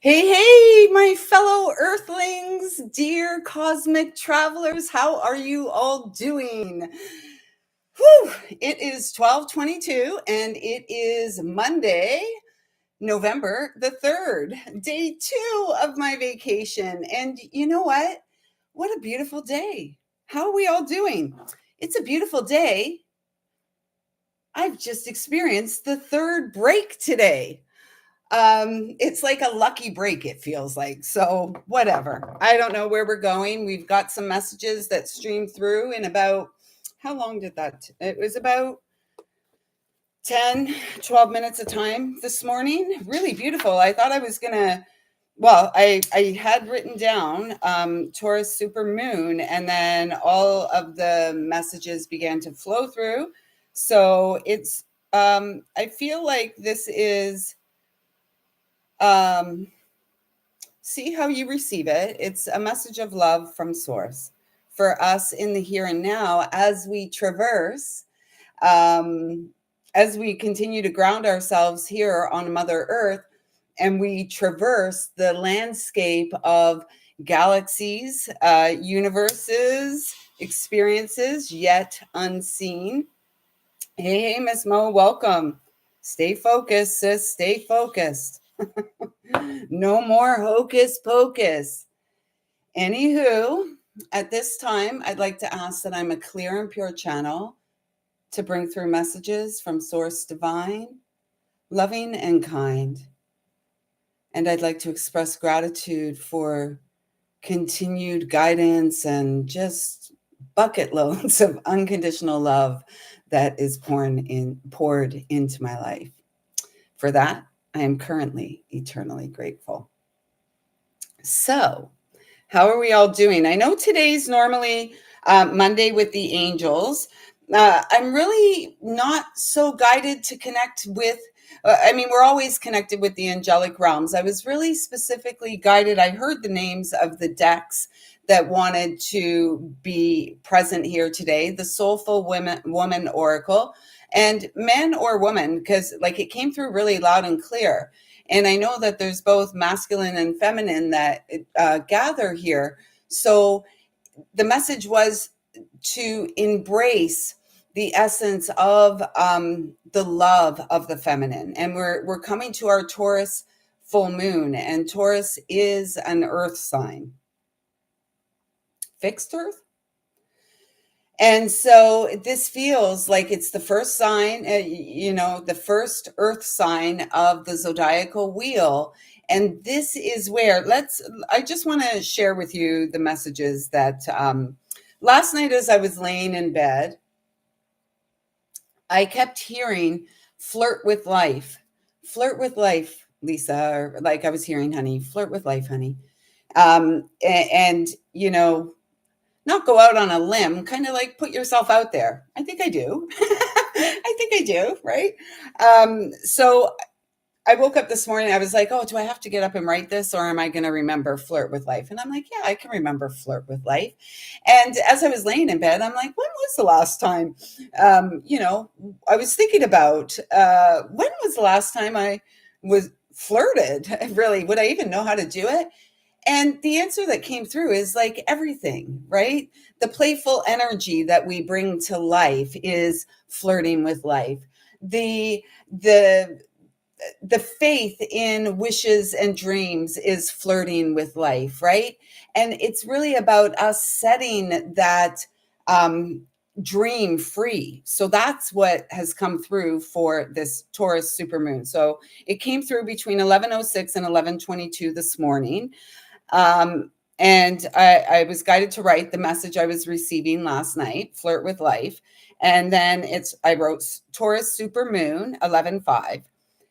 Hey, hey, my fellow earthlings, dear cosmic travelers, how are you all doing? Whew, it is 12:22 and it is Monday, November the 3rd, day 2 of my vacation. And you know what? What a beautiful day. How are we all doing? It's a beautiful day. I've just experienced the third break today. It's like a lucky break, it feels like. So, whatever. I don't know where we're going. We've got some messages that stream through in about how long did that? It was about 10, 12 minutes of time this morning. Really beautiful. I thought I was going to I had written down Taurus super moon, and then all of the messages began to flow through. So I feel like this is um, see how you receive it. It's a message of love from Source for us in the here and now as we traverse, um, as we continue to ground ourselves here on Mother Earth, and we traverse the landscape of galaxies, universes, experiences yet unseen. Hey, Miss Mo, welcome. Stay focused, sis. Stay focused. No more hocus pocus. Anywho, at this time, I'd like to ask that I'm a clear and pure channel to bring through messages from Source Divine, loving and kind. And I'd like to express gratitude for continued guidance and just bucket loads of unconditional love that is poured into my life. For that, I am currently eternally grateful. So, how are we all doing? I know today's normally Monday with the angels. I'm really not so guided to connect with, we're always connected with the angelic realms. I was really specifically guided. I heard the names of the decks that wanted to be present here today, the Soulful Woman Oracle, and man or woman, because like it came through really loud and clear. And I know that there's both masculine and feminine that gather here. So the message was to embrace the essence of the love of the feminine. And we're coming to our Taurus full moon, and Taurus is an earth sign. Fixed earth? And so this feels like it's the first sign, the first earth sign of the zodiacal wheel. And this is where I just want to share with you the messages that last night as I was laying in bed, I kept hearing flirt with life, Lisa, or like I was hearing, honey, flirt with life, honey. And not go out on a limb, kind of like put yourself out there. I think I do. I think I do, right? So I woke up this morning. I was like, oh, do I have to get up and write this, or am I going to remember flirt with life? And I'm like, yeah, I can remember flirt with life. And as I was laying in bed, I'm like, when was the last time? I was thinking about when was the last time I was flirted? Really, would I even know how to do it? And the answer that came through is like everything, right? The playful energy that we bring to life is flirting with life. The faith in wishes and dreams is flirting with life, right? And it's really about us setting that dream free. So that's what has come through for this Taurus supermoon. So it came through between 11:06 and 11:22 this morning. And I was guided to write the message I was receiving last night, flirt with life. And then I wrote Taurus super moon 11:5,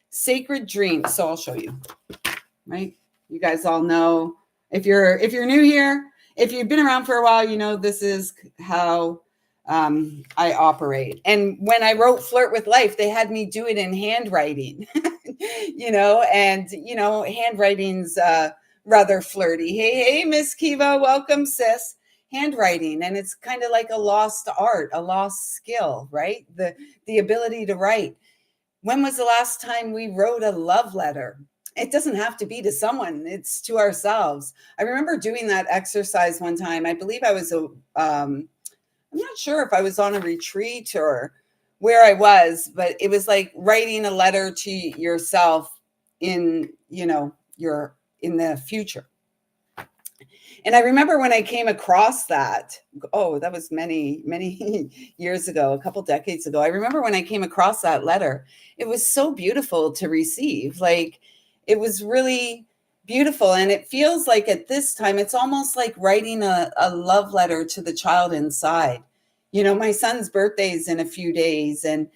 sacred dream. So I'll show you, right? You guys all know, if you're new here, if you've been around for a while, you know, this is how I operate. And when I wrote flirt with life, they had me do it in handwriting, handwriting's, rather flirty. Hey, Miss Kiva, welcome, sis. Handwriting, and it's kind of like a lost art, a lost skill, right? The ability to write. When was the last time we wrote a love letter? it doesn't have to be to someone, it's to ourselves. I remember doing that exercise one time. I believe I was I'm not sure if I was on a retreat or where I was, but it was like writing a letter to yourself in, your in the future. And I remember when I came across that, oh, that was many, many years ago, a couple decades ago. I remember when I came across that letter, it was so beautiful to receive. Like, it was really beautiful. And it feels like at this time, it's almost like writing a love letter to the child inside. My son's birthday is in a few days. And,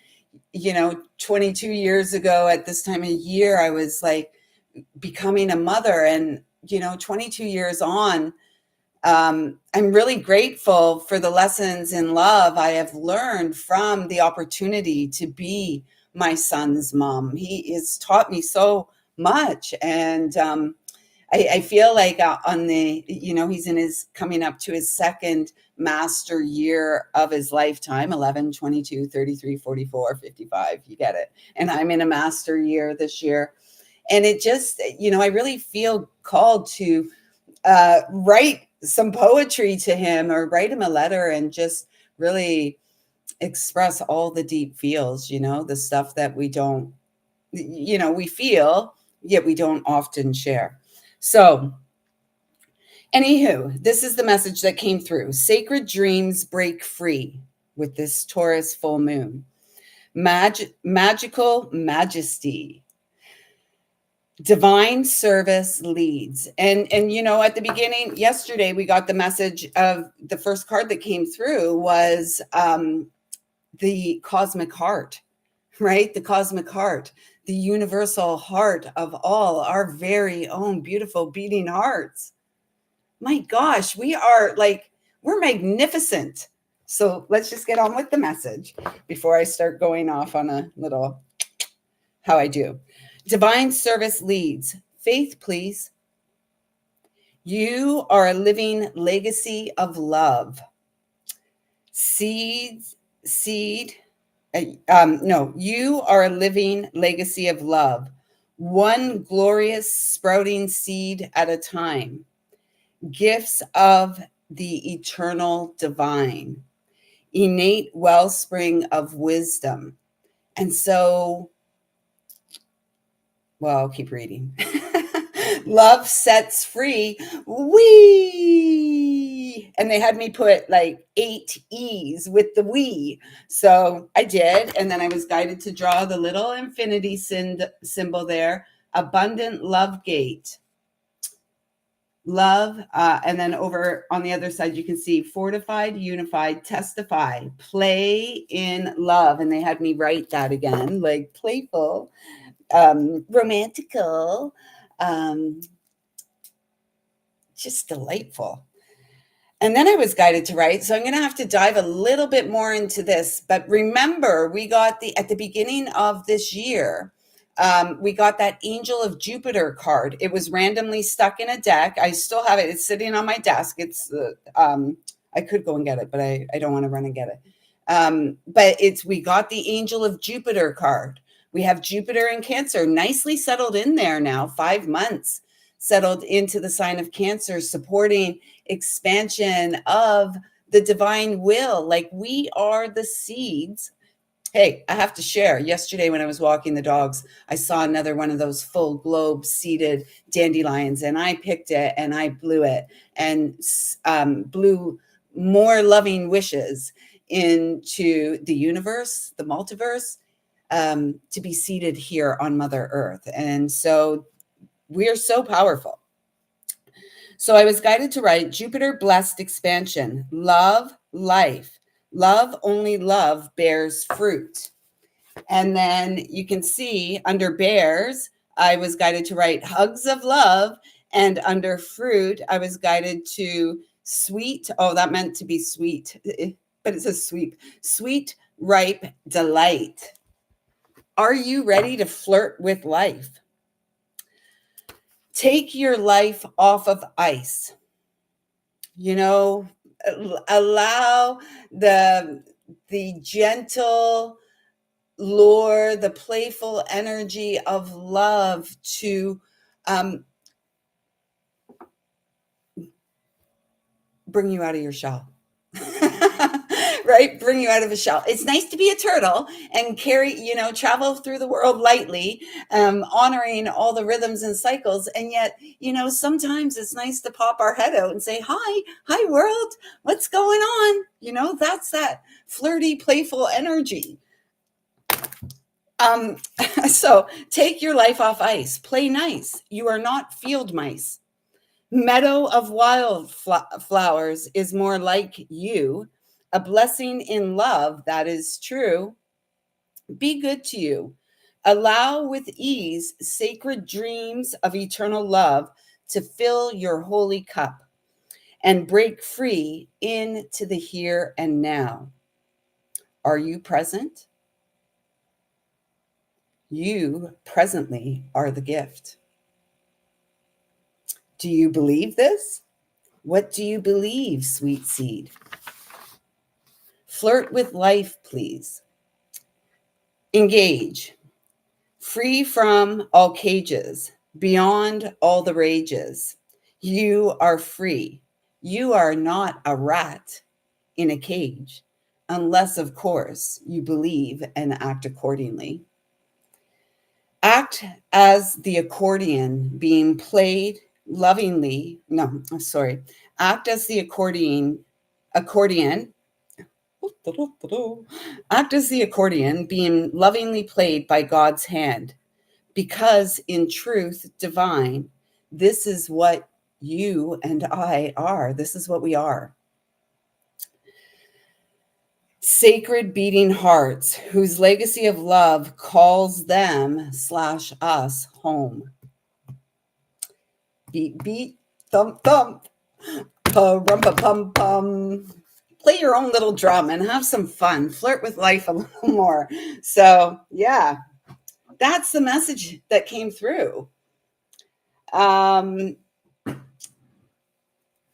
22 years ago at this time of year, I was like becoming a mother. And, 22 years on, I'm really grateful for the lessons in love I have learned from the opportunity to be my son's mom. He has taught me so much. And I feel like on the, he's coming up to his second master year of his lifetime, 11, 22, 33, 44, 55, you get it. And I'm in a master year this year. And it just, I really feel called to write some poetry to him or write him a letter and just really express all the deep feels, the stuff that we don't, we feel, yet we don't often share. So, anywho, this is the message that came through. Sacred dreams break free with this Taurus full moon. Magical majesty. Divine service leads. And at the beginning, yesterday, we got the message of the first card that came through was the cosmic heart, right? The cosmic heart, the universal heart of all, our very own beautiful beating hearts. My gosh, we're magnificent. So let's just get on with the message before I start going off on a little how I do. Divine service leads. Faith, please. You are a living legacy of love. You are a living legacy of love. One glorious sprouting seed at a time. Gifts of the eternal divine. Innate wellspring of wisdom. And so, well, I'll keep reading. Love sets free. We. And they had me put like 8 E's with the we. So I did. And then I was guided to draw the little infinity symbol there. Abundant love gate. Love. And then over on the other side, you can see fortified, unified, testify, play in love. And they had me write that again, like playful. Romantical, just delightful. And then I was guided to write. So I'm going to have to dive a little bit more into this. But remember, we got at the beginning of this year, we got that Angel of Jupiter card. It was randomly stuck in a deck. I still have it. It's sitting on my desk. It's I could go and get it, but I don't want to run and get it. But we got the Angel of Jupiter card. We have Jupiter in Cancer, nicely settled in there now, 5 months settled into the sign of Cancer, supporting expansion of the divine will. Like, we are the seeds. Hey, I have to share. Yesterday when I was walking the dogs, I saw another one of those full globe seeded dandelions, and I picked it and I blew it and blew more loving wishes into the universe, the multiverse, to be seated here on Mother Earth. And so we are so powerful. So I was guided to write Jupiter blessed expansion, love, life. Love, only love bears fruit. And then you can see under bears, I was guided to write hugs of love. And under fruit, I was guided to sweet. Oh, that meant to be sweet, but it says sweet. Sweet, ripe delight. Are you ready to flirt with life? Take your life off of ice. Allow the gentle lure, the playful energy of love to bring you out of your shell. Right? Bring you out of a shell. It's nice to be a turtle and travel through the world lightly, honoring all the rhythms and cycles. And yet, sometimes it's nice to pop our head out and say, hi, world, what's going on? That's that flirty, playful energy. Um, so take your life off ice, play nice. You are not field mice. Meadow of wild flowers is more like you, a blessing in love that is true. Be good to you. Allow with ease sacred dreams of eternal love to fill your holy cup and break free into the here and now. Are you present? You presently are the gift. Do you believe this? What do you believe, sweet seed? Flirt with life, please. Engage. Free from all cages, beyond all the rages. You are free. You are not a rat in a cage, unless, of course, you believe and act accordingly. Act as the accordion being played lovingly. No, I'm sorry. Act as the accordion. Act as the accordion being lovingly played by God's hand, because in truth divine, this is what you and I are. This is what we are. Sacred beating hearts whose legacy of love calls them/us home. Beat, beat, thump, thump, pum. Play your own little drum and have some fun. Flirt with life a little more. So, yeah, that's the message that came through.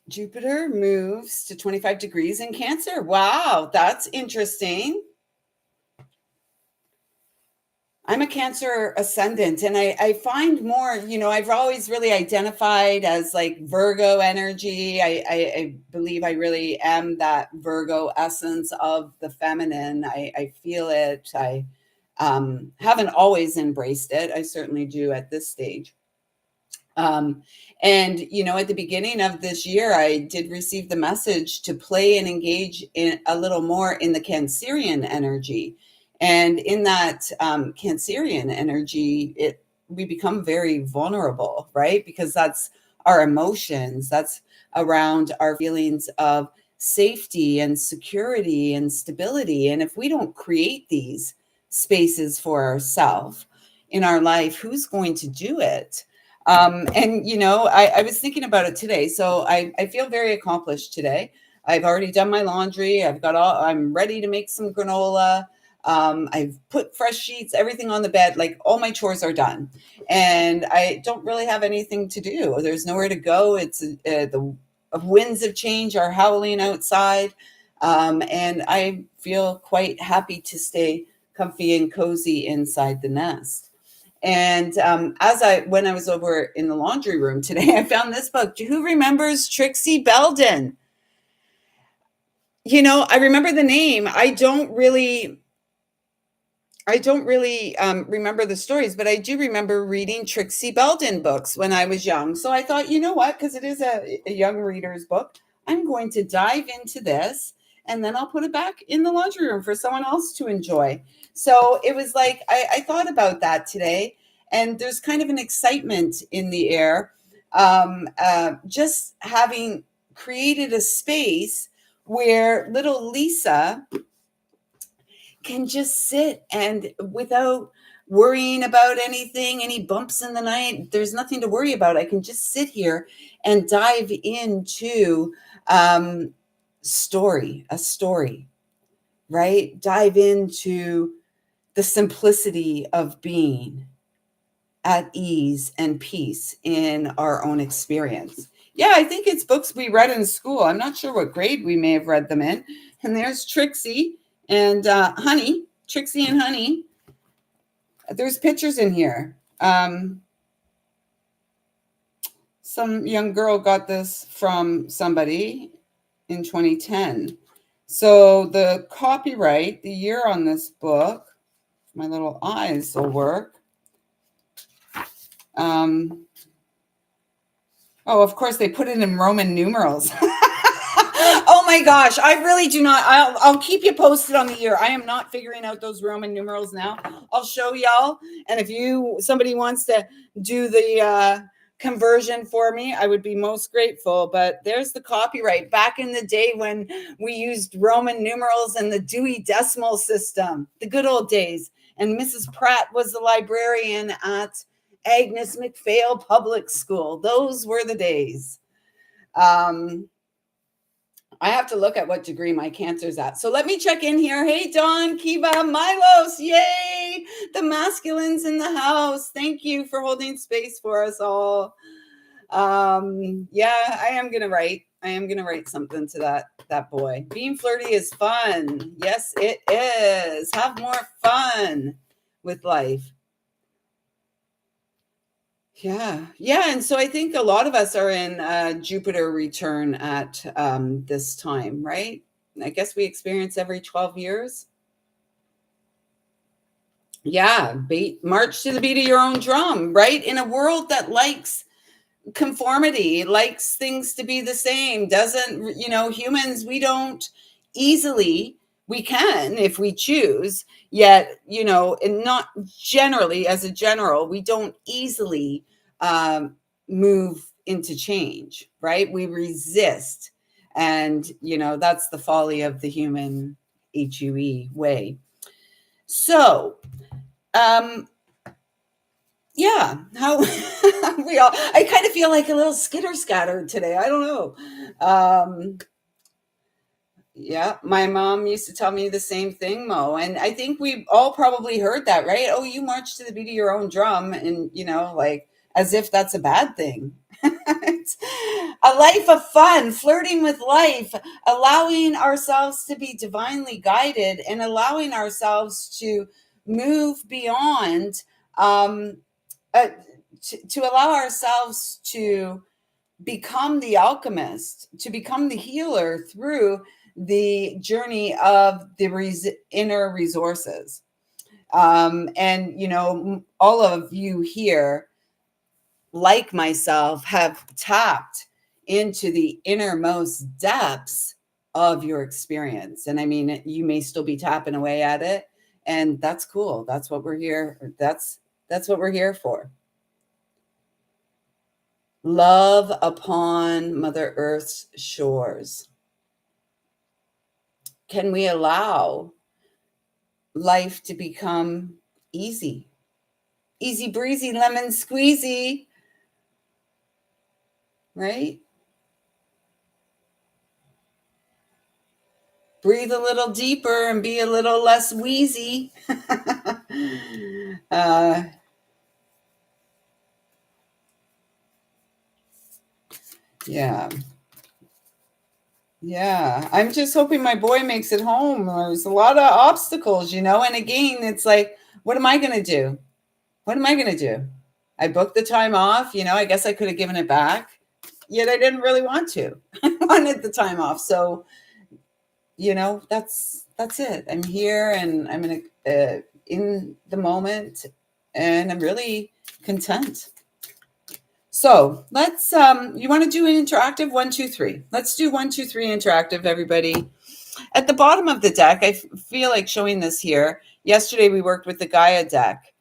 Jupiter moves to 25 degrees in Cancer. Wow, that's interesting. I'm a Cancer ascendant, and I find more, I've always really identified as like Virgo energy. I believe I really am that Virgo essence of the feminine. I feel it. I haven't always embraced it. I certainly do at this stage. And at the beginning of this year, I did receive the message to play and engage in a little more in the Cancerian energy. And in that Cancerian energy, we become very vulnerable, right? Because that's our emotions. That's around our feelings of safety and security and stability. And if we don't create these spaces for ourselves in our life, who's going to do it? And I was thinking about it today. So I feel very accomplished today. I've already done my laundry. I'm ready to make some granola. I've put fresh sheets, everything on the bed, like all my chores are done. And I don't really have anything to do. There's nowhere to go. The winds of change are howling outside. And I feel quite happy to stay comfy and cozy inside the nest. And when I was over in the laundry room today, I found this book. Who remembers Trixie Belden? I remember the name. I don't really remember the stories, but I do remember reading Trixie Belden books when I was young. So I thought, you know what? Because it is a young reader's book, I'm going to dive into this, and then I'll put it back in the laundry room for someone else to enjoy. So it was like, I thought about that today, and there's kind of an excitement in the air, just having created a space where little Lisa can just sit and without worrying about anything, any bumps in the night, there's nothing to worry about. I can just sit here and dive into a story, right? Dive into the simplicity of being at ease and peace in our own experience. Yeah, I think it's books we read in school. I'm not sure what grade we may have read them in. And there's Trixie and Honey, Trixie and Honey. There's pictures in here. some young girl got this from somebody in 2010. So the copyright, the year on this book, my little eyes will work. Oh, of course, they put it in Roman numerals. Oh my gosh, I really do not. I'll keep you posted on the year. I am not figuring out those Roman numerals now. I'll show y'all. And if somebody wants to do the conversion for me, I would be most grateful. But there's the copyright back in the day when we used Roman numerals and the Dewey Decimal System, the good old days. And Mrs. Pratt was the librarian at Agnes McPhail Public School. Those were the days. I have to look at what degree my Cancer's at. So let me check in here. Hey, Dawn, Kiva, Milos, yay! The masculines in the house. Thank you for holding space for us all. Yeah, I am gonna write. I am gonna write something to that boy. Being flirty is fun. Yes, it is. Have more fun with life. Yeah. And so I think a lot of us are in Jupiter return at this time, right? I guess we experience every 12 years. Yeah. March to the beat of your own drum, right? In a world that likes conformity, likes things to be the same, doesn't, humans, we don't easily, we can if we choose, yet, and not generally, as a general, we don't easily move into change, right? We resist. And, that's the folly of the human HUE way. So, yeah, how I kind of feel like a little skitter scattered today. I don't know. Yeah, my mom used to tell me the same thing, Mo. And I think we've all probably heard that, right? Oh, you march to the beat of your own drum. And, like as if that's a bad thing. It's a life of fun, flirting with life, allowing ourselves to be divinely guided and allowing ourselves to move beyond, uh, to allow ourselves to become the alchemist, to become the healer through the journey of the inner resources. And, all of you here, like myself, have tapped into the innermost depths of your experience. And I mean, you may still be tapping away at it. And that's cool. That's what we're here. That's what we're here for. Love upon Mother Earth's shores. Can we allow life to become easy? Easy breezy, lemon squeezy, right? Breathe a little deeper and be a little less wheezy. Yeah. Yeah. I'm just hoping my boy makes it home. There's a lot of obstacles, and again, it's like, what am I going to do? What am I going to do? I booked the time off, I guess I could have given it back, yet I didn't really want to. I wanted the time off. So, that's it. I'm here and I'm in the moment and I'm really content. So let's, you want to do an interactive 1, 2, 3. Let's do 1, 2, 3 interactive, everybody. At the bottom of the deck, I feel like showing this here. Yesterday, we worked with the Gaia deck.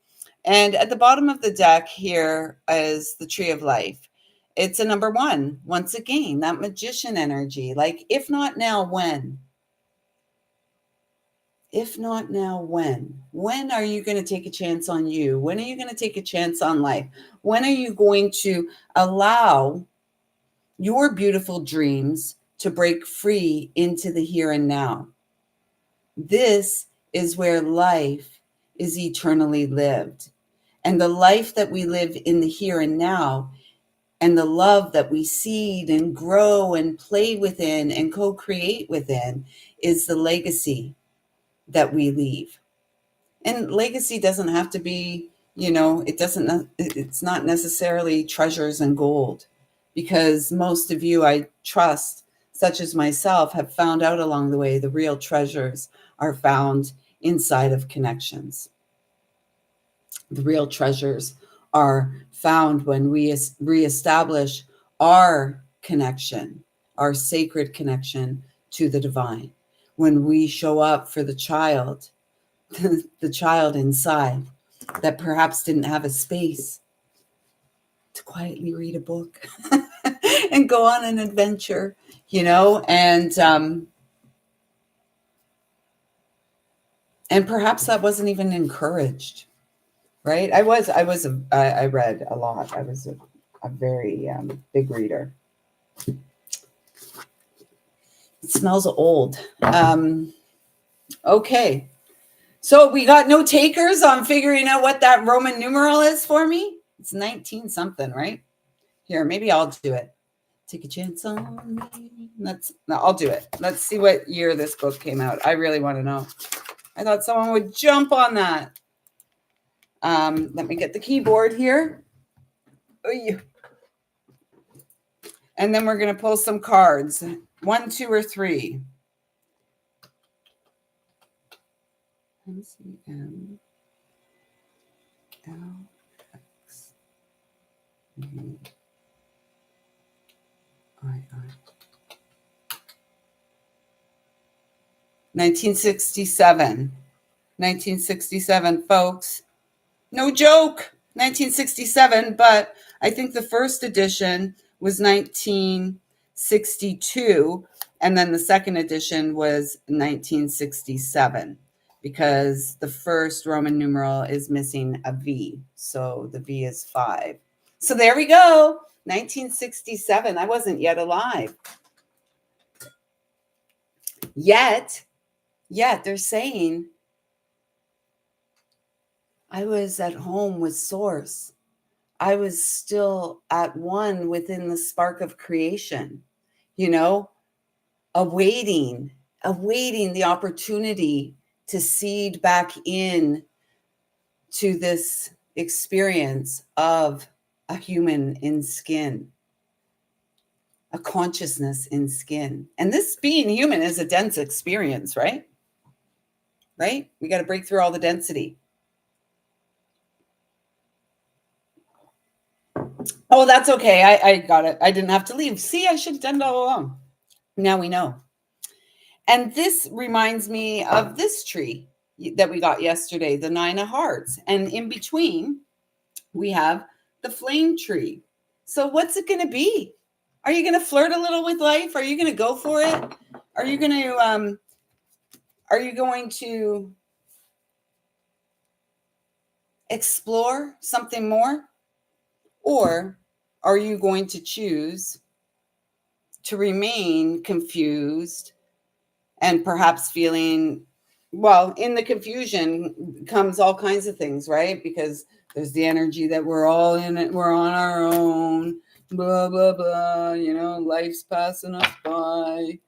And at the bottom of the deck here is the Tree of Life. It's a number 1. Once again, that magician energy. Like, if not now, when? If not now, when? When are you going to take a chance on you? When are you going to take a chance on life? When are you going to allow your beautiful dreams to break free into the here and now? This is where life is eternally lived. And the life that we live in the here and now, and the love that we seed and grow and play within and co-create within, is the legacy that we leave. And legacy doesn't have to be, it's not necessarily treasures and gold. because most of you, I trust, such as myself, have found out along the way the real treasures are found inside of connections. The real treasures are found when we reestablish our connection, our sacred connection to the divine. When we show up for the child, the child inside that perhaps didn't have a space to quietly read a book and go on an adventure, and perhaps that wasn't even encouraged, right? I read a lot. I was a very big reader. It smells old. Okay. So we got no takers on figuring out what that Roman numeral is for me. It's 19 something, right? Here, maybe I'll do it. Take a chance on me. I'll do it. Let's see what year this book came out. I really want to know. I thought someone would jump on that. Let me get the keyboard here. And then we're going to pull some cards. 1, 2, or 3. MCM LX II. 1967. 1967, folks. No joke. 1967, but I think the first edition was 1962, and then the second edition was 1967, because the first Roman numeral is missing a V, so the V is 5. So there we go. 1967. I wasn't yet alive. Yet they're saying I was at home with Source. I was still at one within the spark of creation, awaiting the opportunity to seed back in to this experience of a human in skin, a consciousness in skin. And this being human is a dense experience, right? Right? We got to break through all the density. Oh, that's okay. I got it. I didn't have to leave. See, I should have done it all along. Now we know. And this reminds me of this tree that we got yesterday, the 9 of Hearts. And in between, we have the flame tree. So what's it going to be? Are you going to flirt a little with life? Are you going to go for it? Are you going to explore something more? Or are you going to choose to remain confused and perhaps feeling, well, in the confusion comes all kinds of things, right? Because there's the energy that we're all in it, we're on our own, blah, blah, blah, life's passing us by.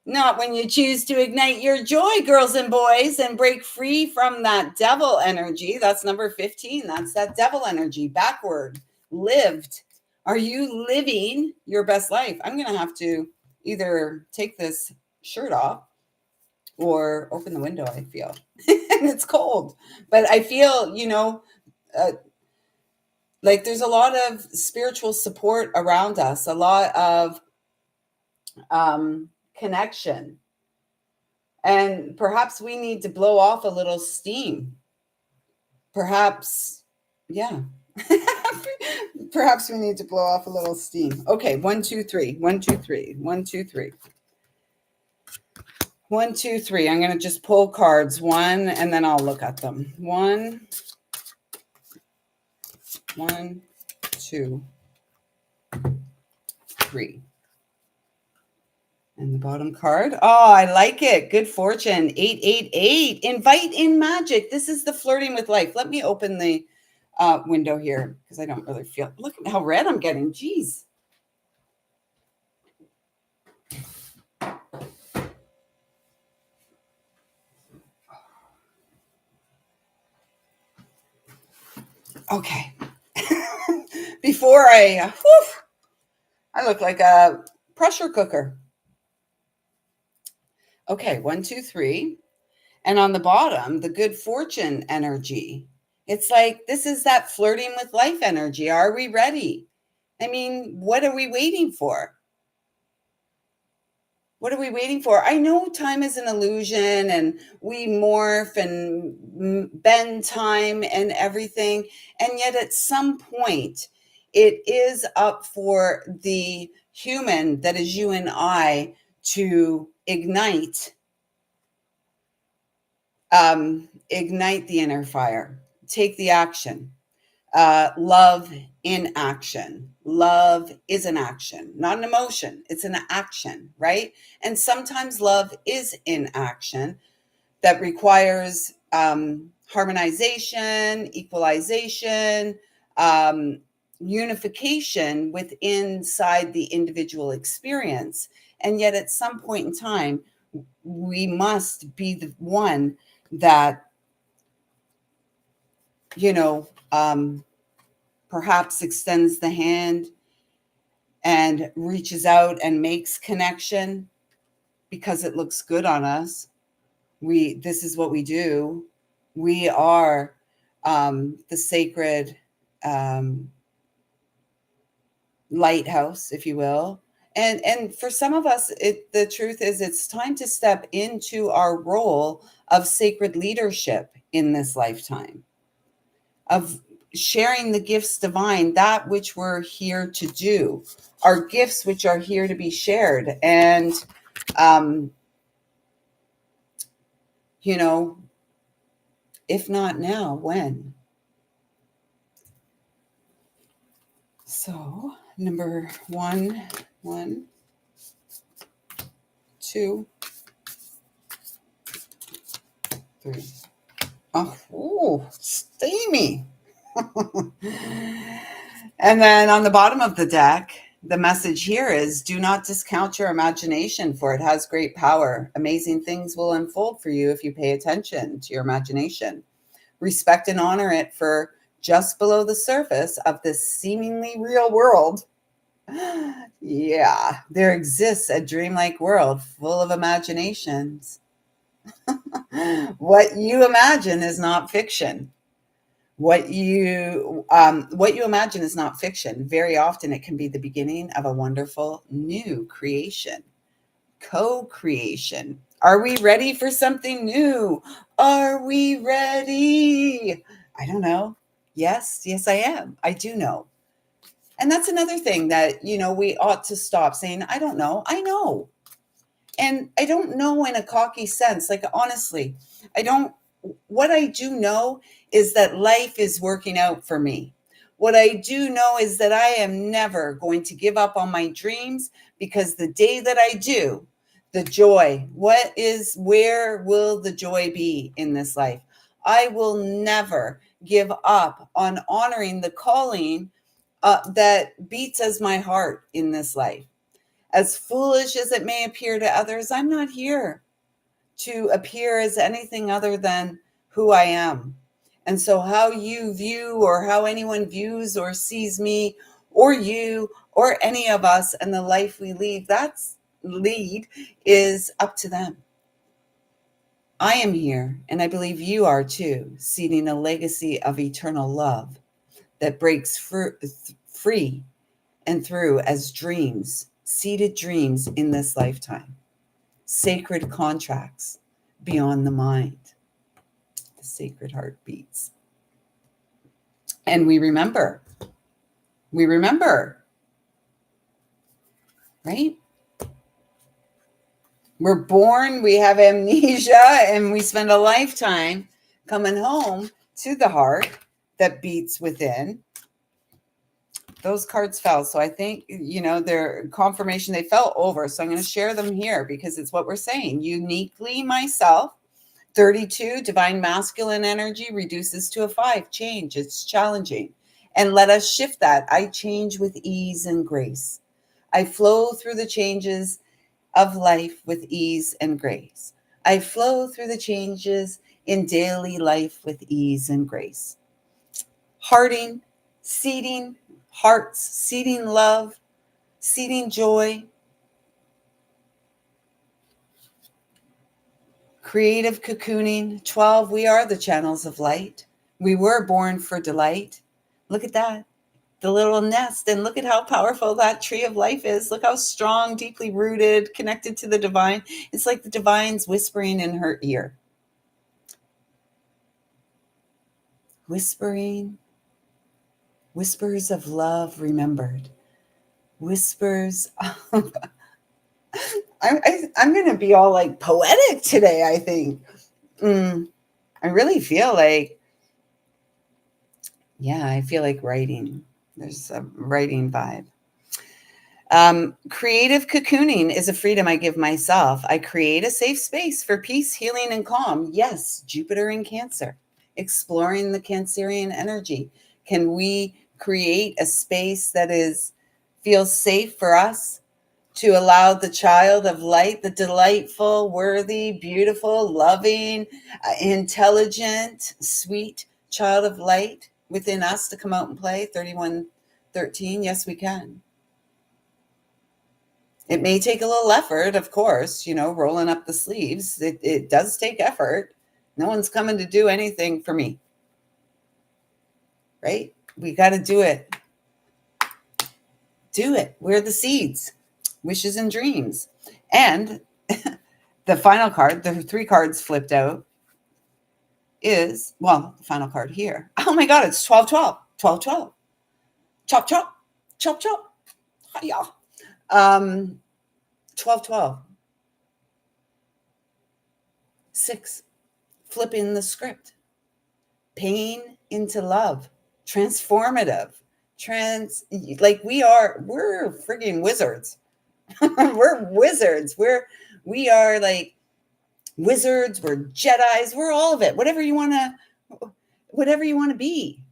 Not when you choose to ignite your joy, girls and boys, and break free from that devil energy. That's number 15. That's that devil energy, backward, lived. Are you living your best life? I'm going to have to either take this shirt off or open the window, I feel. And it's cold. But I feel, like there's a lot of spiritual support around us, a lot of connection. And perhaps we need to blow off a little steam. Perhaps, yeah. Perhaps we need to blow off a little steam. Okay, 1, 2, 3. 1, 2, 3. 1, 2, 3. 1, 2, 3. I'm going to just pull cards. 1, and then I'll look at them. 1, 2, 3. And the bottom card. Oh, I like it. Good fortune. 888. Invite in magic. This is the flirting with life. Let me open the window here because I don't really feel. Look at how red I'm getting. Jeez. Okay. before I look like a pressure cooker. Okay, 1, 2, 3. And on the bottom, the good fortune energy. It's like, this is that flirting with life energy. Are we ready? I mean, what are we waiting for? What are we waiting for? I know time is an illusion and we morph and bend time and everything. And yet at some point, it is up for the human that is you and I to ignite the inner fire, take the action. Love in action. Love is an action, not an emotion. It's an action, right? And sometimes love is in action that requires harmonization, equalization, um, unification with inside the individual experience. And yet at some point in time, we must be the one that, you know, perhaps extends the hand and reaches out and makes connection because it looks good on us. This is what we do. We are the sacred lighthouse, if you will. And for some of us, the truth is it's time to step into our role of sacred leadership in this lifetime, of sharing the gifts divine, that which we're here to do, our gifts which are here to be shared. And, you know, if not now, when? So, number 1, 1, 2, 3. Oh, ooh, steamy. And then on the bottom of the deck, the message here is, do not discount your imagination, for it has great power. Amazing things will unfold for you if you pay attention to your imagination. Respect and honor it, for just below the surface of this seemingly real world, yeah, there exists a dreamlike world full of imaginations. What you imagine is not fiction. What you imagine is not fiction. Very often it can be the beginning of a wonderful new creation, co-creation. Are we ready for something new? Are we ready? I don't know. Yes, I am. I do know. And that's another thing that, we ought to stop saying, I don't know. I know. And I don't know in a cocky sense. Like, honestly, what I do know is that life is working out for me. What I do know is that I am never going to give up on my dreams, because the day that I do, the joy, where will the joy be in this life? I will never give up on honoring the calling that beats as my heart in this life. As foolish as it may appear to others, I'm not here to appear as anything other than who I am. And so how you view, or how anyone views or sees me or you or any of us and the life we lead is up to them. I am here, and I believe you are too, seeding a legacy of eternal love that breaks free and through as dreams, seeded dreams in this lifetime, sacred contracts beyond the mind, the sacred heart beats. And we remember, right? We're born, we have amnesia, and we spend a lifetime coming home to the heart that beats within. Those cards fell. So I think, their confirmation, they fell over. So I'm going to share them here because it's what we're saying. Uniquely myself, 32, divine masculine energy reduces to a 5. Change. It's challenging. And let us shift that. I change with ease and grace. I flow through the changes of life with ease and grace. I flow through the changes in daily life with ease and grace. Hearting, seeding, hearts, seeding love, seeding joy, creative cocooning. 12, we are the channels of light. We were born for delight. Look at that, the little nest, and look at how powerful that tree of life is. Look how strong, deeply rooted, connected to the divine. It's like the divine's whispering in her ear. Whispering, whispers of love remembered. Whispers of, I'm going to be all like poetic today, I think. I really feel like, yeah, I feel like writing. There's a writing vibe. Creative cocooning is a freedom I give myself. I create a safe space for peace, healing, and calm. Yes, Jupiter in Cancer, exploring the Cancerian energy. Can we create a space that feels safe for us to allow the child of light, the delightful, worthy, beautiful, loving, intelligent, sweet child of light within us to come out and play? 3113, yes, we can. It may take a little effort, of course, rolling up the sleeves. It does take effort. No one's coming to do anything for me, right? We got to do it. Do it. We're the seeds, wishes and dreams. And the final card, the 3 cards flipped out, is, well, the final card here. Oh my God, it's 12-12. 12-12. Chop, chop. Chop, chop. Hiya. 12-12. 6. Flipping the script. Pain into love. Transformative. We're friggin' wizards. We're wizards. We are like wizards, we're Jedis, we're all of it. Whatever you want to be.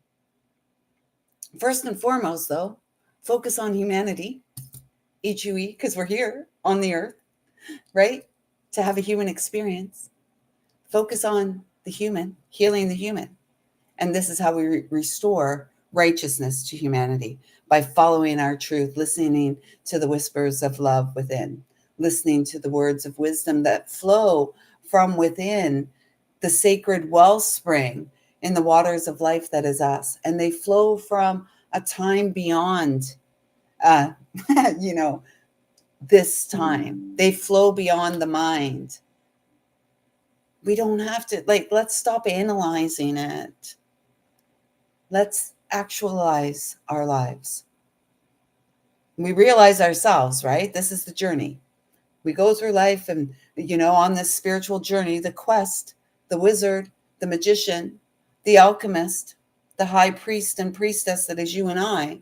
First and foremost, though, focus on humanity, HUE, because we're here on the earth, right? To have a human experience. Focus on the human, healing the human. And this is how we restore righteousness to humanity, by following our truth, listening to the whispers of love within, listening to the words of wisdom that flow from within the sacred wellspring in the waters of life that is us. And they flow from a time beyond, this time. They flow beyond the mind. We don't have to, let's stop analyzing it. Let's actualize our lives. We realize ourselves, right? This is the journey. We go through life and, on this spiritual journey, the quest, the wizard, the magician, the alchemist, the high priest and priestess that is you and I,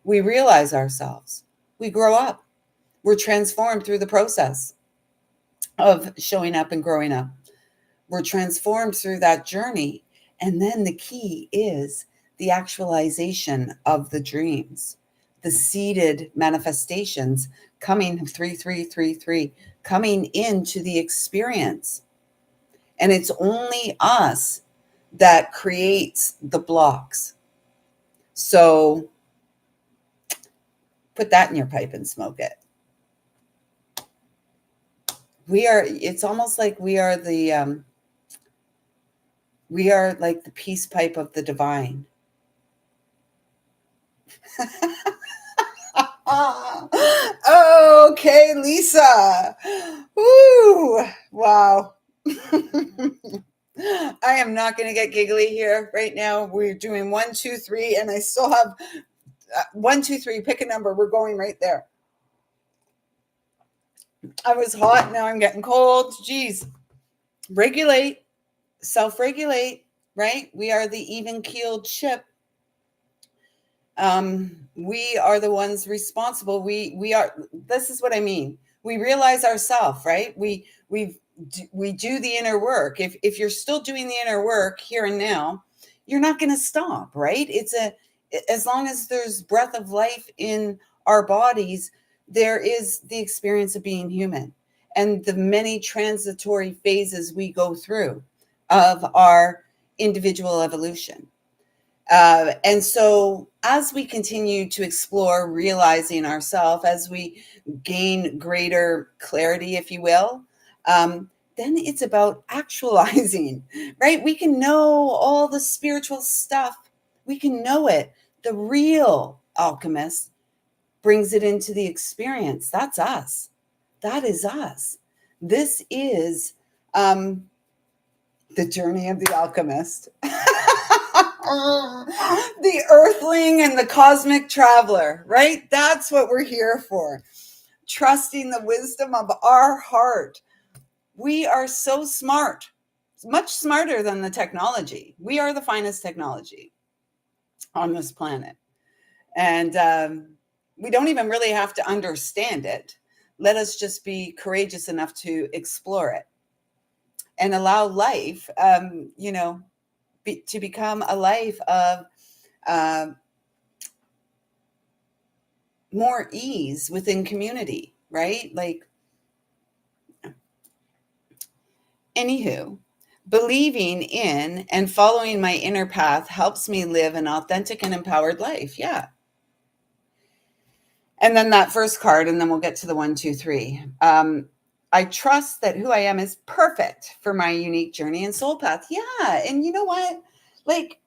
we realize ourselves. We grow up. We're transformed through the process of showing up and growing up. We're transformed through that journey. And then the key is the actualization of the dreams, the seeded manifestations coming 3333, coming into the experience. And it's only us that creates the blocks. So put that in your pipe and smoke it. It's almost like we are like the peace pipe of the divine. Okay, Lisa. Woo! Wow. I am not going to get giggly here right now. We're doing 1, 2, 3, and I still have 1, 2, 3. Pick a number. We're going right there. I was hot. Now I'm getting cold. Geez. Regulate. Self-regulate, right? We are the even-keeled ship. We are the ones responsible. We are, this is what I mean. We realize ourselves, right? We do the inner work. If you're still doing the inner work here and now, you're not going to stop, right? As long as there's breath of life in our bodies, there is the experience of being human and the many transitory phases we go through of our individual evolution. And so as we continue to explore realizing ourselves, as we gain greater clarity, if you will, then it's about actualizing, right? We can know all the spiritual stuff. We can know it. The real alchemist brings it into the experience. That's us. That is us. This is the journey of the alchemist. The earthling and the cosmic traveler, right? That's what we're here for. Trusting the wisdom of our heart. We are so smart, much smarter than the technology. We are the finest technology on this planet. And we don't even really have to understand it. Let us just be courageous enough to explore it and allow life, to become a life of uh, more ease within community, right? Like, anywho, believing in and following my inner path helps me live an authentic and empowered life. Yeah. And then that first card, and then we'll get to the 1, 2, 3. I trust that who I am is perfect for my unique journey and soul path. Yeah. And you know what? Like,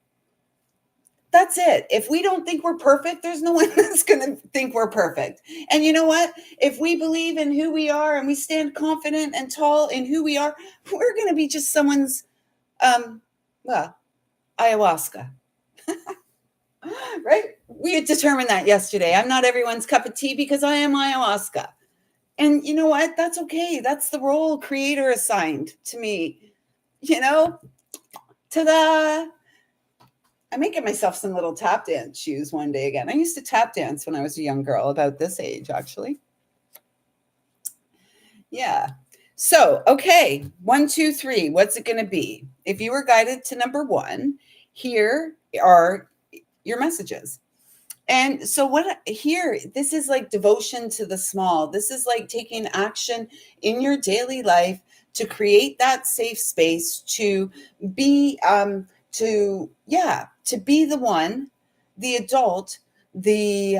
that's it. If we don't think we're perfect, there's no one that's going to think we're perfect. And you know what? If we believe in who we are and we stand confident and tall in who we are, we're going to be just someone's, well, ayahuasca, right? We had determined that yesterday. I'm not everyone's cup of tea because I am ayahuasca. And you know what? That's okay. That's the role creator assigned to me. Ta-da! I may get myself some little tap dance shoes one day again. I used to tap dance when I was a young girl, about this age, actually. Yeah. So, okay, 1, 2, 3. What's it going to be? If you were guided to number 1, here are your messages. And so this is like devotion to the small. This is like taking action in your daily life to create that safe space to be, to be the one, the adult, the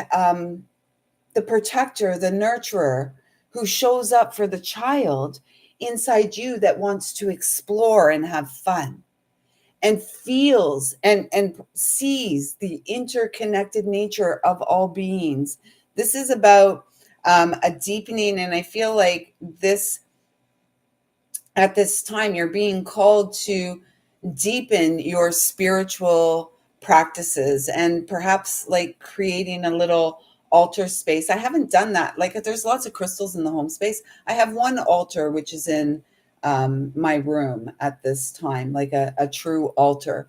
protector, the nurturer who shows up for the child inside you that wants to explore and have fun and feels and sees the interconnected nature of all beings. This is about a deepening, and I feel like at this time you're being called to deepen your spiritual practices and perhaps like creating a little altar space. I haven't done that. Like, there's lots of crystals in the home space. I have one altar which is in my room at this time, like a true altar.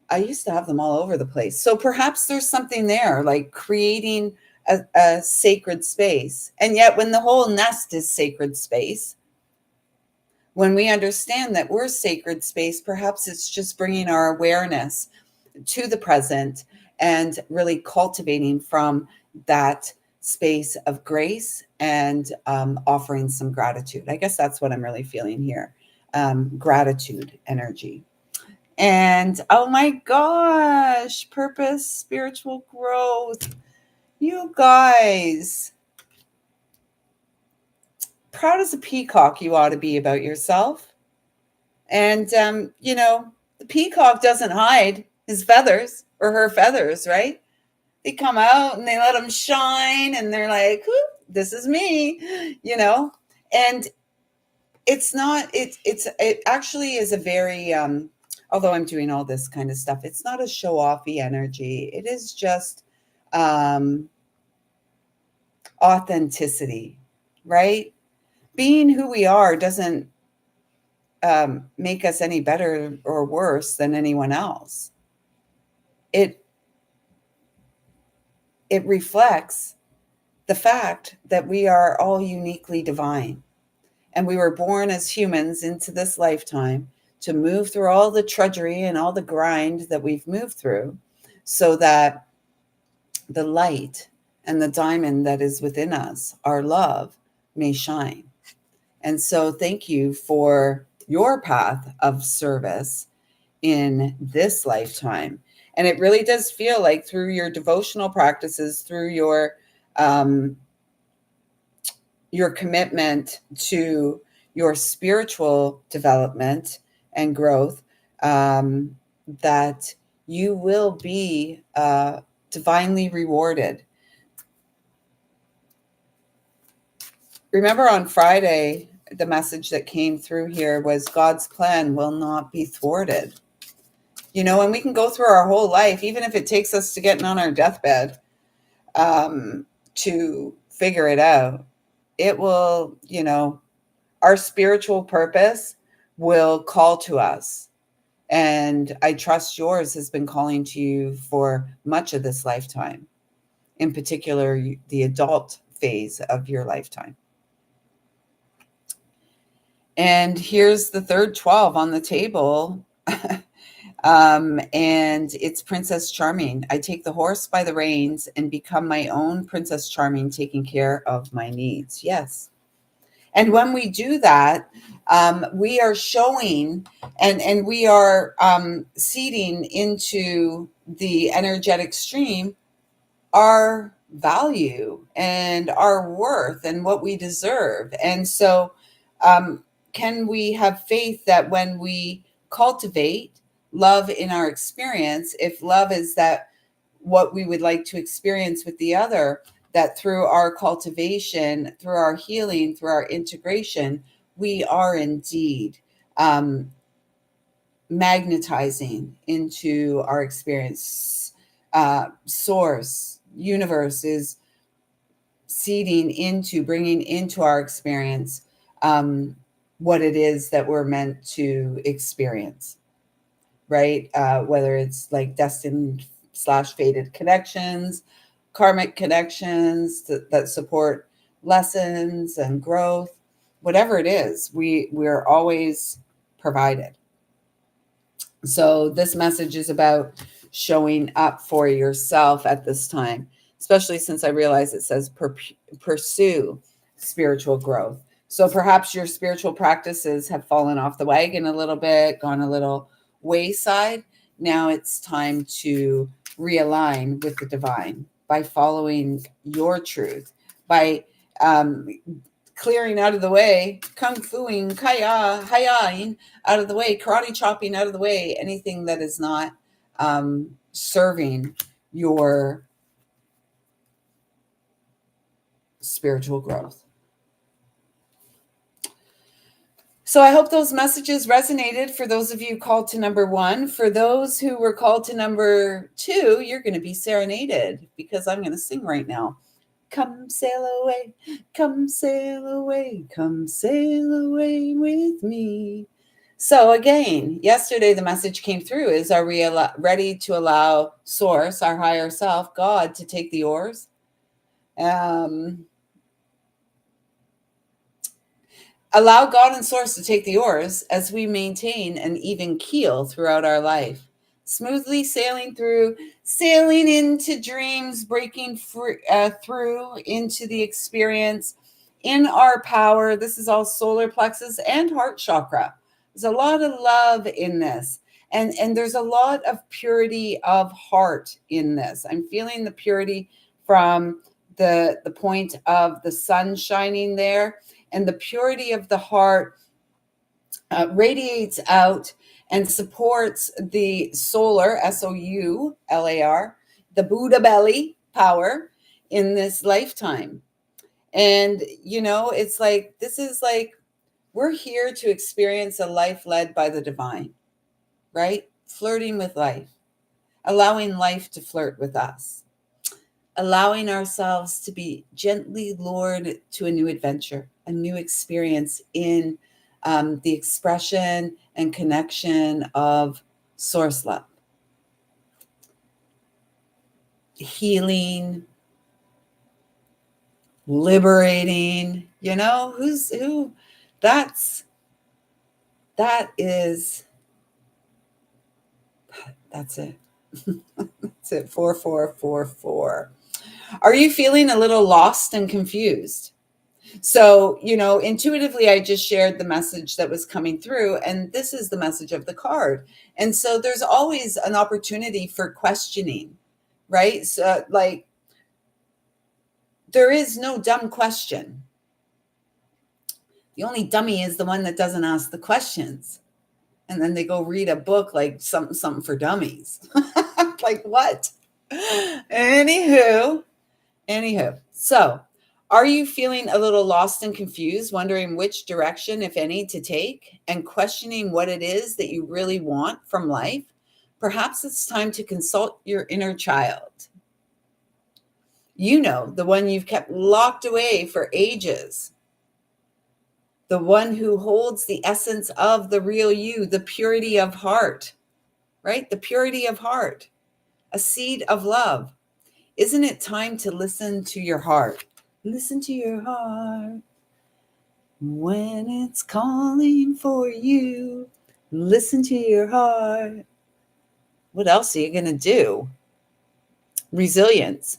I used to have them all over the place. So perhaps there's something there, like creating a sacred space. And yet when the whole nest is sacred space, when we understand that we're sacred space, perhaps it's just bringing our awareness to the present and really cultivating from that space of grace and offering some gratitude. I guess that's what I'm really feeling here. Gratitude energy. And oh my gosh, purpose, spiritual growth. You guys, proud as a peacock you ought to be about yourself. And, the peacock doesn't hide his feathers or her feathers, right? They come out and they let them shine and they're like, this is me, and it actually is a very, although I'm doing all this kind of stuff, it's not a show-offy energy. It is just authenticity, right? Being who we are doesn't make us any better or worse than anyone else. It reflects the fact that we are all uniquely divine. And we were born as humans into this lifetime to move through all the trudgery and all the grind that we've moved through so that the light and the diamond that is within us, our love, may shine. And so thank you for your path of service in this lifetime. And it really does feel like through your devotional practices, through your commitment to your spiritual development and growth, that you will be divinely rewarded. Remember on Friday, the message that came through here was God's plan will not be thwarted. And we can go through our whole life, even if it takes us to getting on our deathbed, to figure it out. It will, our spiritual purpose will call to us. And I trust yours has been calling to you for much of this lifetime, in particular, the adult phase of your lifetime. And here's the third 12 on the table. And it's Princess Charming. I take the horse by the reins and become my own Princess Charming, taking care of my needs. Yes. And when we do that, we are showing and we are seeding into the energetic stream our value and our worth and what we deserve. And so, can we have faith that when we cultivate love in our experience, if love is that what we would like to experience with the other, that through our cultivation, through our healing, through our integration, we are indeed magnetizing into our experience. Source, universe is seeding into, bringing into our experience what it is that we're meant to experience, right? Whether it's like destined / fated connections, karmic connections that support lessons and growth, whatever it is, we're always provided. So this message is about showing up for yourself at this time, especially since I realize it says pursue spiritual growth. So perhaps your spiritual practices have fallen off the wagon a little bit, gone a little wayside. Now it's time to realign with the divine by following your truth, by clearing out of the way, kung fuing, kaya, hayaing out of the way, karate chopping out of the way, anything that is not serving your spiritual growth. So I hope those messages resonated for those of you called to number 1. For those who were called to number 2, you're going to be serenaded because I'm going to sing right now. Come sail away, come sail away, come sail away with me. So again, yesterday the message came through is, are we ready to allow Source, our higher self, God, to take the oars? Allow God and Source to take the oars as we maintain an even keel throughout our life. Smoothly sailing into dreams, breaking through into the experience in our power. This is all solar plexus and heart chakra. There's a lot of love in this. And there's a lot of purity of heart in this. I'm feeling the purity from the point of the sun shining there. And the purity of the heart radiates out and supports the solar, SOULAR, the Buddha belly power in this lifetime. And, it's like, this is like, we're here to experience a life led by the divine, right? Flirting with life, allowing life to flirt with us, allowing ourselves to be gently lured to a new adventure, a new experience in the expression and connection of source love. Healing, liberating, that's it. That's it. 4444. Are you feeling a little lost and confused? So, intuitively, I just shared the message that was coming through, and this is the message of the card. And so there's always an opportunity for questioning, right? So, like, there is no dumb question. The only dummy is the one that doesn't ask the questions. And then they go read a book like something for dummies. Like, what? Anywho, so are you feeling a little lost and confused, wondering which direction, if any, to take, and questioning what it is that you really want from life? Perhaps it's time to consult your inner child. The one you've kept locked away for ages. The one who holds the essence of the real you, the purity of heart, right? The purity of heart, a seed of love. Isn't it time to listen to your heart? Listen to your heart when it's calling for you. Listen to your heart. What else are you going to do? Resilience.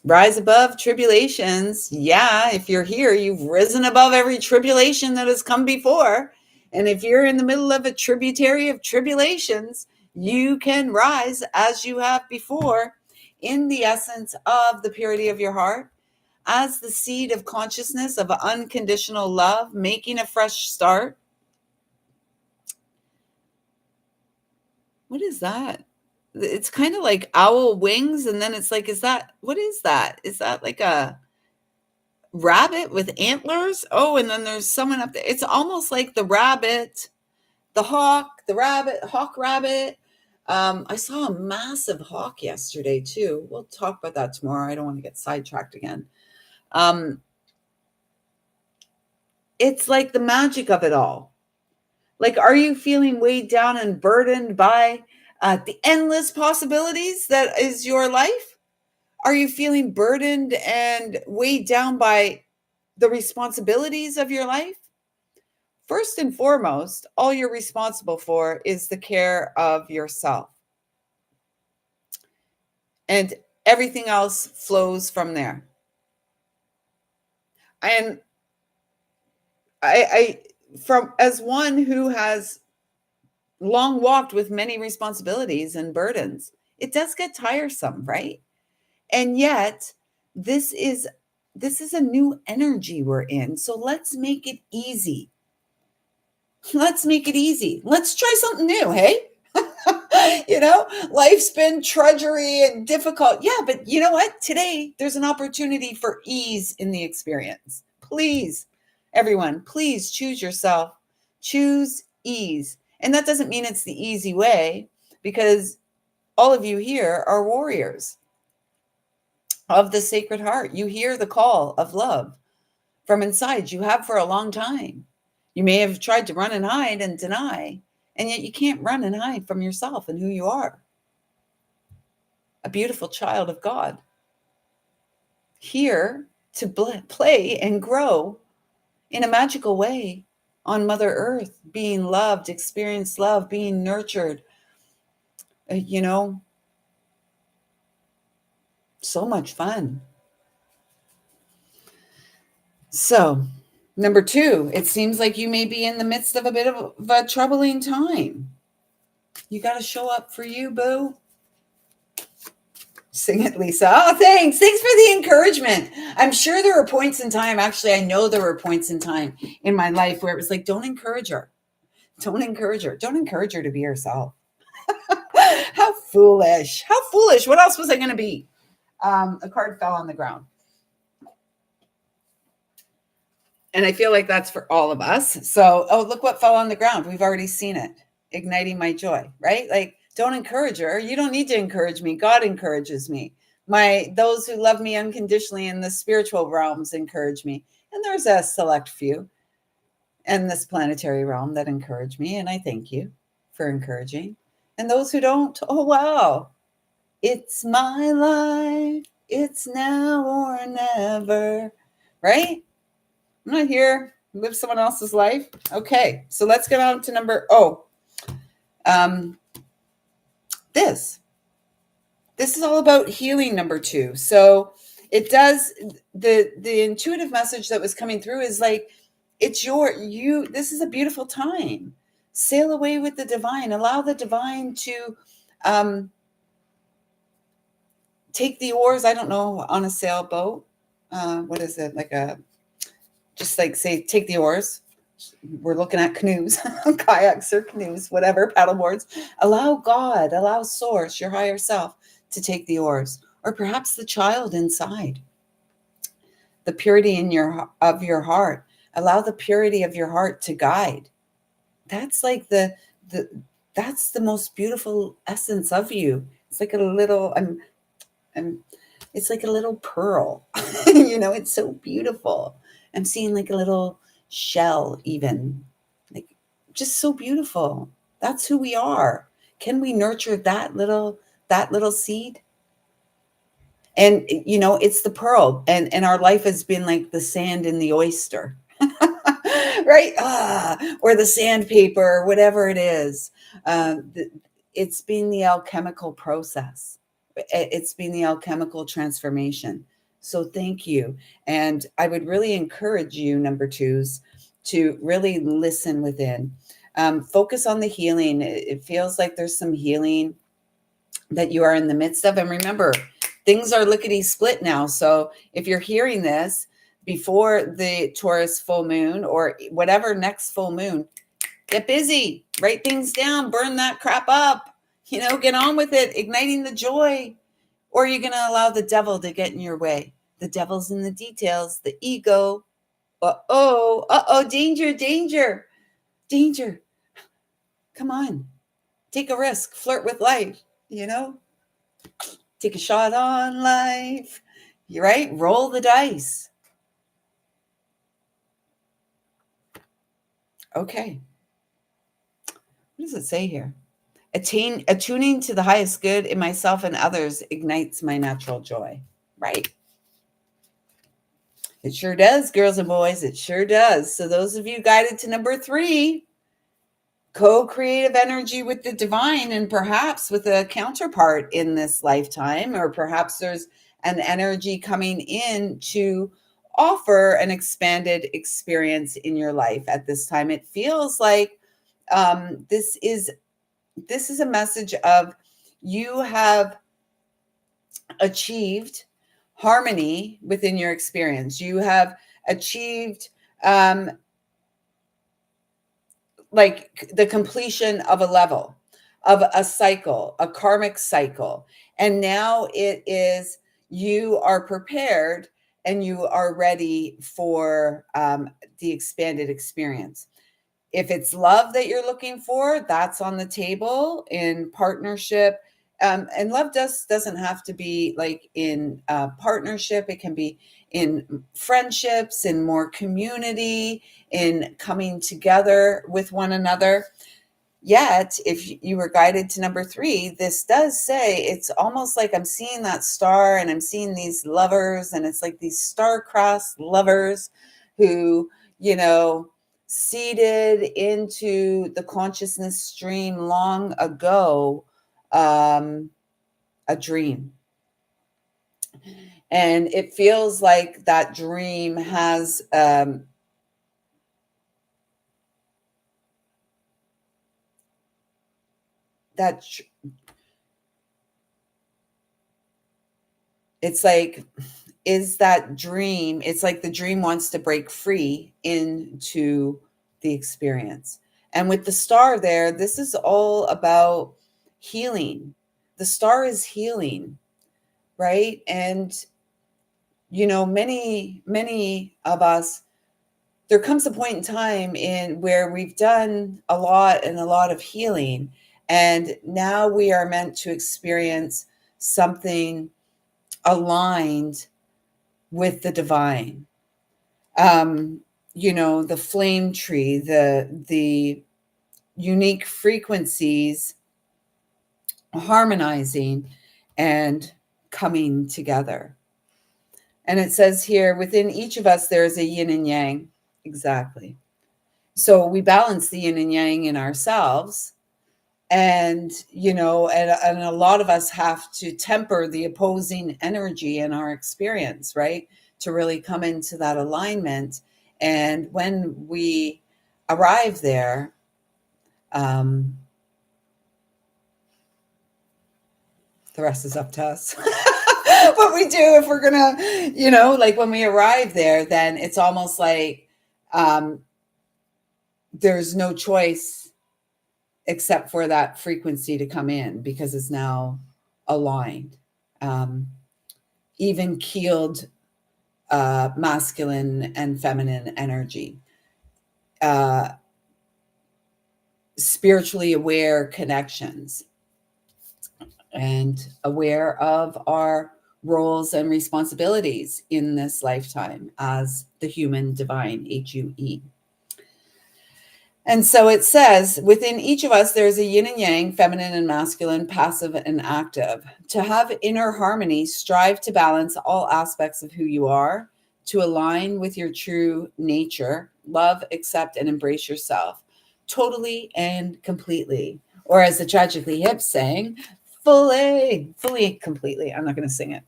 Rise above tribulations. Yeah, if you're here, you've risen above every tribulation that has come before. And if you're in the middle of a tributary of tribulations, you can rise as you have before in the essence of the purity of your heart, as the seed of consciousness of unconditional love, making a fresh start. What is that? It's kind of like owl wings, and then it's like, what is that? Is that like a rabbit with antlers? Oh, and then there's someone up there. It's almost like the rabbit, the hawk, hawk rabbit. I saw a massive hawk yesterday too. We'll talk about that tomorrow. I don't want to get sidetracked again. It's like the magic of it all. Like, are you feeling weighed down and burdened by the endless possibilities that is your life? Are you feeling burdened and weighed down by the responsibilities of your life? First and foremost, all you're responsible for is the care of yourself. And everything else flows from there. And from as one who has long walked with many responsibilities and burdens, it does get tiresome, right? And yet, this is a new energy we're in. So let's make it easy. Let's make it easy. Let's try something new, hey? Life's been drudgery and difficult. Yeah, but you know what? Today, there's an opportunity for ease in the experience. Please, everyone, please choose yourself. Choose ease. And that doesn't mean it's the easy way, because all of you here are warriors of the Sacred Heart. You hear the call of love from inside. You have for a long time. You may have tried to run and hide and deny, and yet you can't run and hide from yourself and who you are. A beautiful child of God, here to play and grow in a magical way on Mother Earth, being loved, experience love, being nurtured. So much fun. So, number 2, it seems like you may be in the midst of a bit of a troubling time. You got to show up for you, boo. Sing it, Lisa. Oh, thanks. Thanks for the encouragement. I'm sure there were points in time. Actually, I know there were points in time in my life where it was like, don't encourage her. Don't encourage her. Don't encourage her to be herself. How foolish. How foolish. What else was I going to be? A card fell on the ground. And I feel like that's for all of us. So, look what fell on the ground. We've already seen it. Igniting my joy, right? Like, don't encourage her. You don't need to encourage me. God encourages me. Those who love me unconditionally in the spiritual realms encourage me. And there's a select few in this planetary realm that encourage me. And I thank you for encouraging. And those who don't, oh, wow. It's my life. It's now or never, right? I'm not here to live someone else's life. Okay, so let's get on to this is all about healing, number 2. So It does. The intuitive message that was coming through is like, it's this is a beautiful time. Sail away with the divine. Allow the divine to take the oars. I don't know, on a sailboat. What is it? Just like say, take the oars. We're looking at canoes, kayaks or canoes, whatever, paddleboards. Allow God, allow Source, your higher self, to take the oars, or perhaps the child inside. The purity of your heart. Allow the purity of your heart to guide. That's like that's the most beautiful essence of you. It's like a little, it's like a little pearl. It's so beautiful. I'm seeing like a little shell, even, like, just so beautiful. That's who we are. Can we nurture that little seed? And it's the pearl, and our life has been like the sand in the oyster. Right? Or the sandpaper, whatever it is. It's been the alchemical process. It's been the alchemical transformation. So thank you. And I would really encourage you, number twos, to really listen within. Focus on the healing. It feels like there's some healing that you are in the midst of. And remember, things are lickety split now. So if you're hearing this before the Taurus full moon or whatever next full moon, get busy, write things down, burn that crap up, get on with it, igniting the joy. Or you're going to allow the devil to get in your way. The devil's in the details, the ego. Danger, danger, danger. Come on, take a risk, flirt with life, take a shot on life. You're right. Roll the dice. Okay. What does it say here? Attuning to the highest good in myself and others ignites my natural joy. Right. It sure does, girls and boys. It sure does. So those of you guided to number 3, co-creative energy with the divine, and perhaps with a counterpart in this lifetime, or perhaps there's an energy coming in to offer an expanded experience in your life at this time. It feels like this is a message of you have achieved harmony within your experience. You have achieved like the completion of a level, of a cycle, a karmic cycle. And now it is, you are prepared and you are ready for the expanded experience. If it's love that you're looking for, that's on the table in partnership. And love doesn't have to be like in partnership. It can be in friendships, in more community, in coming together with one another. Yet, if you were guided to number 3, this does say, it's almost like I'm seeing that star and I'm seeing these lovers, and it's like these star-crossed lovers who, seeded into the consciousness stream long ago, a dream. And it feels like that dream has it's like, is that dream, it's like the dream wants to break free into the experience. And with the star there, this is all about healing. The star is healing, right? And many of us, there comes a point in time in where we've done a lot of healing, and now we are meant to experience something aligned with the divine. The flame tree, the unique frequencies harmonizing and coming together. And it says here, within each of us, there is a yin and yang. Exactly. So we balance the yin and yang in ourselves. And, and a lot of us have to temper the opposing energy in our experience, right? To really come into that alignment. And when we arrive there, um, the rest is up to us. What we do if we're gonna, like when we arrive there, then it's almost like um, there's no choice except for that frequency to come in because it's now aligned. Um, Even keeled masculine and feminine energy, uh, spiritually aware connections, and aware of our roles and responsibilities in this lifetime as the human divine, HUE. And so it says, within each of us, there's a yin and yang, feminine and masculine, passive and active. To have inner harmony, strive to balance all aspects of who you are, to align with your true nature, love, accept, and embrace yourself totally and completely. Or as the Tragically Hip saying, fully, completely. I'm not going to sing it.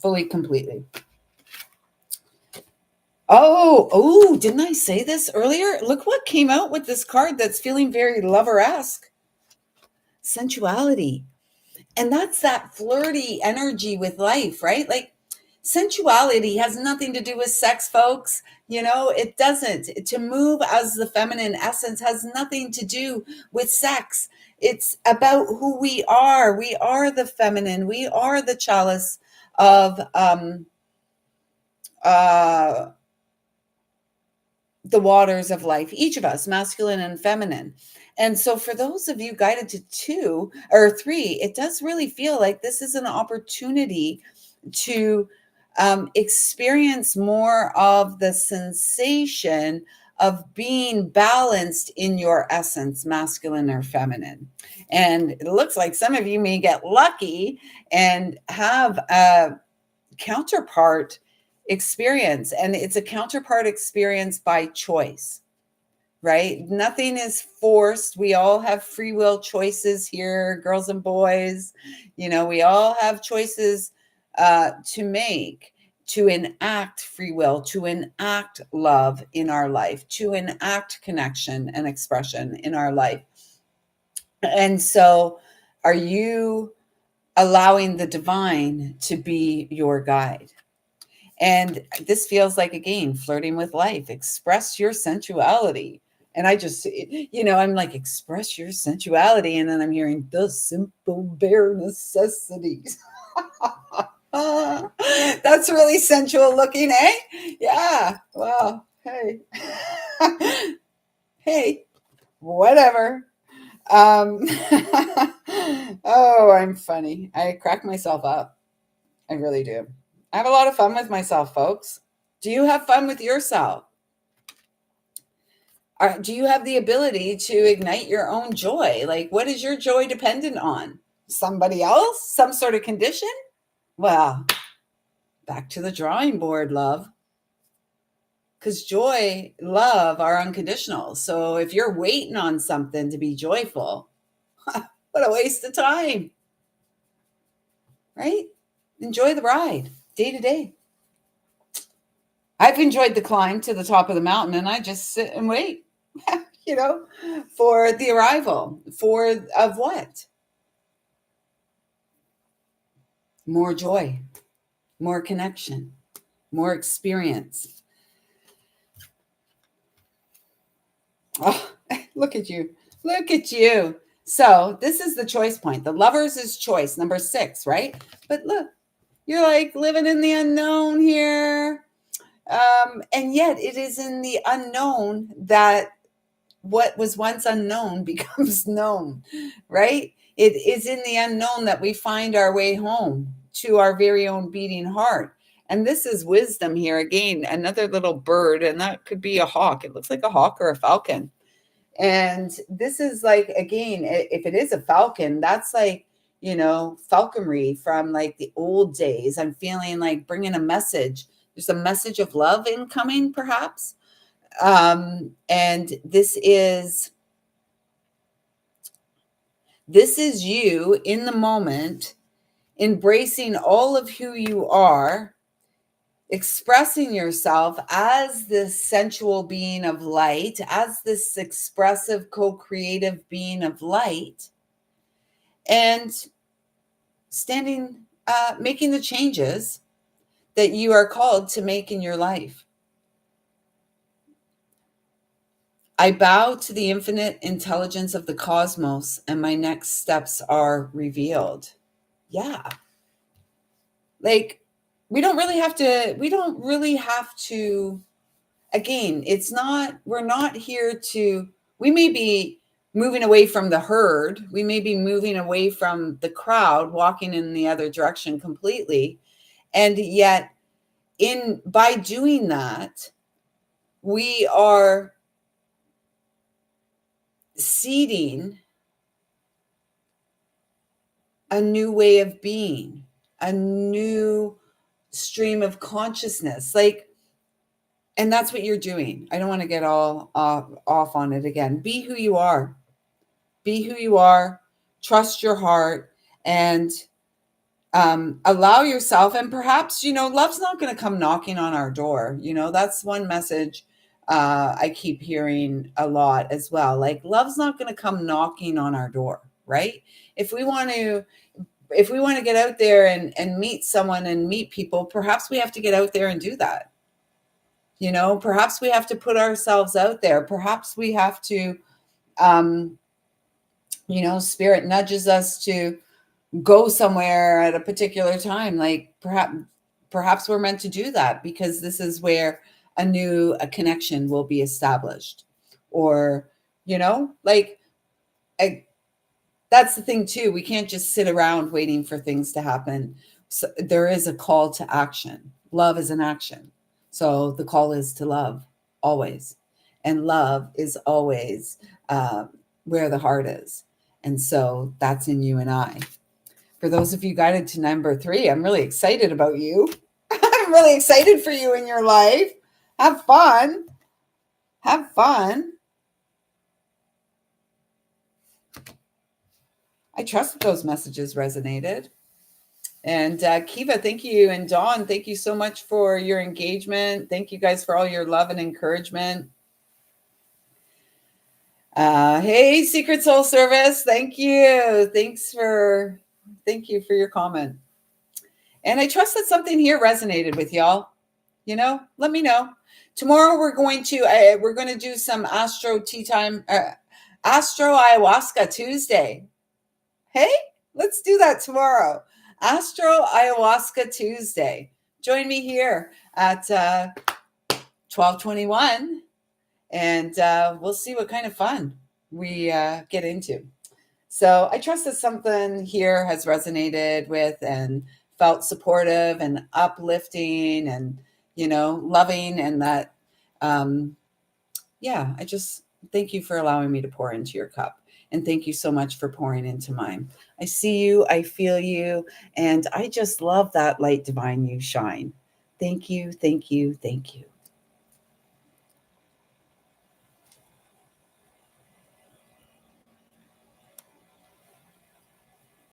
Fully, completely. Oh, didn't I say this earlier? Look what came out with this card that's feeling very lover-esque. Sensuality. And that's that flirty energy with life, right? Like sensuality has nothing to do with sex, folks. It doesn't. To move as the feminine essence has nothing to do with sex. It's about who we are. We are the feminine. We are the chalice of uh the waters of life, each of us, masculine and feminine. And so for those of you guided to 2 or 3, it does really feel like this is an opportunity to experience more of the sensation of being balanced in your essence, masculine or feminine. And it looks like some of you may get lucky and have a counterpart experience, and it's a counterpart experience by choice, right? Nothing is forced. We all have free will choices here, girls and boys. We all have choices to make, to enact free will, to enact love in our life, to enact connection and expression in our life. And so are you allowing the divine to be your guide? And this feels like, again, flirting with life. Express your sensuality. And I just, I'm like, express your sensuality. And then I'm hearing the simple, bare necessities. That's really sensual looking, eh? Yeah. Well, hey. Hey, whatever. Oh, I'm funny. I crack myself up. I really do. I have a lot of fun with myself, folks. Do you have fun with yourself? Do you have the ability to ignite your own joy? Like, what is your joy dependent on? Somebody else? Some sort of condition? Well, back to the drawing board, love. Because joy, love are unconditional. So if you're waiting on something to be joyful, what a waste of time, right? Enjoy the ride day to day. I've enjoyed the climb to the top of the mountain, and I just sit and wait, for the arrival. Of what? More joy, more connection, more experience. Oh, look at you. Look at you. So this is the choice point. The lovers is choice, number 6, right? But look, you're like living in the unknown here. And yet it is in the unknown that what was once unknown becomes known, right? It is in the unknown that we find our way home to our very own beating heart. And this is wisdom here. Again, another little bird, and that could be a hawk. It looks like a hawk or a falcon. And this is like, again, if it is a falcon, that's like, falconry from like the old days. I'm feeling like bringing a message. There's a message of love incoming, perhaps. And this is This is you in the moment, embracing all of who you are, expressing yourself as this sensual being of light, as this expressive, co-creative being of light, and standing, making the changes that you are called to make in your life. I bow to the infinite intelligence of the cosmos, and my next steps are revealed. Yeah. Like, we don't really have to, again, we're not here to, we may be moving away from the herd, we may be moving away from the crowd, walking in the other direction completely. And yet, by doing that, we are seeding a new way of being, a new stream of consciousness. And that's what you're doing. I don't want to get all off on it again. Be who you are. Be who you are. Trust your heart, and allow yourself. And perhaps, love's not going to come knocking on our door. That's one message I keep hearing a lot as well. Like, love's not going to come knocking on our door, right? If we want to get out there and meet someone and meet people, perhaps we have to get out there and do that. Perhaps we have to put ourselves out there. Perhaps we have to, spirit nudges us to go somewhere at a particular time. Like, perhaps we're meant to do that because this is where a connection will be established. Or, that's the thing too. We can't just sit around waiting for things to happen. So there is a call to action. Love is an action. So the call is to love always. And love is always where the heart is. And so that's in you and I. For those of you guided to number 3, I'm really excited about you. I'm really excited for you in your life. Have fun. Have fun. I trust that those messages resonated. And Kiva, thank you. And Dawn, thank you so much for your engagement. Thank you guys for all your love and encouragement. Hey, Secret Soul Service, thank you. Thank you for your comment. And I trust that something here resonated with y'all. Let me know. Tomorrow we're going to do some Astro Tea Time, Astro Ayahuasca Tuesday. Hey, let's do that tomorrow. Astro Ayahuasca Tuesday. Join me here at 12:21, and we'll see what kind of fun we get into. So I trust that something here has resonated with and felt supportive and uplifting and, loving, and that, I just thank you for allowing me to pour into your cup. And thank you so much for pouring into mine. I see you, I feel you, and I just love that light divine you shine. Thank you, thank you, thank you.